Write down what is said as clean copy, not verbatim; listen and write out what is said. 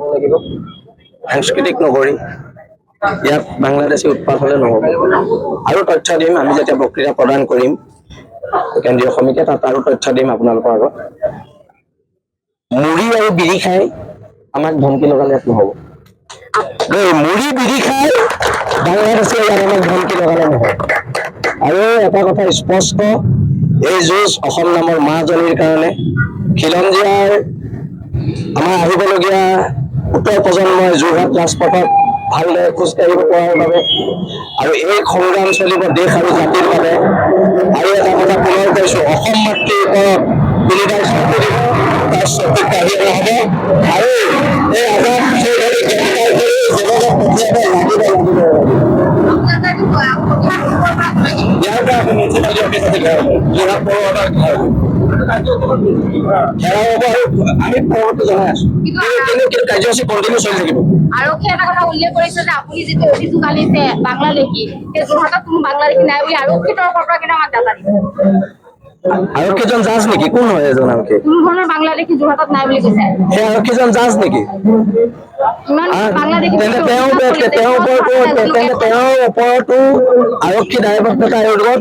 লাগিব সাংস্কৃতিক নগৰী ইয়াত বাংলাদেশী উৎপাদ হলে নহ'ব আৰু তথ্য দিম আমি যেতিয়া বক্তৃতা প্ৰদান কৰিম কেন্দ্ৰীয় সমিতিয়ে তাত আৰু তথ্য দিম আপোনালোকৰ আগত মুড়ি আৰু বিড়ি খাই আমাক ধমকি লগালে ইয়াত নহ'ব মুড়ি বিড়ি খাই বাংলাদেশে ইয়াত আমাক ধমকি লগালে নহ'ব আৰু এটা কথা স্পষ্ট এই যুঁজ অসম নামৰ মাজনীৰ কাৰণে খিলঞ্জীয়াৰ আমাৰ আহিবলগীয়া উত্তৰ প্ৰজন্মই যোৰহাট ৰাজপথত ভালদৰে খোজকাঢ়িব পৰাৰ বাবে আৰু এই সংগ্ৰাম চলিব দেশ আৰু জাতিৰ বাবে আৰু এটা কথা পুনৰ কৈছো অসম মাতৃৰ ওপৰত কোনোবাই চকু দিব তাৰ চকুত কাঢ়ি নহ'ব আৰু এই আজাদ চৌধুৰীক গ্ৰেপ্তাৰ কৰি জেলত পঠিয়াব লাগিব ইয়াৰ পৰা আমি মিউনিচিপালিটি অফিচ আছে যোৰহাট পৌৰসভাৰ আমি পৰৱৰ্তী জনাই আছো কিন্তু কাৰ্যসূচী কণ্টিনিউ চলি থাকিব আৰক্ষীয়ে এটা কথা উল্লেখ কৰিছে যে আপুনি যিটো অভিযোগ আনিছে বাংলাদেশী সেই যোৰহাটত কোনো বাংলাদেশী নাই বুলি আৰক্ষীৰ তৰফৰ পৰা কিন্তু আমাক ডাটা দিছে আৰক্ষীজন জাজ নেকি কোন হয় এজন আৰক্ষী কোনো ধৰণৰ বাংলাদেশী যোৰহাটত নাই বুলি কৈছে সেই আৰক্ষীজন জাজ নেকি ইমান বাংলাদেশী তেওঁৰ ওপৰতো আৰক্ষী দায়বদ্ধতা আয়োগত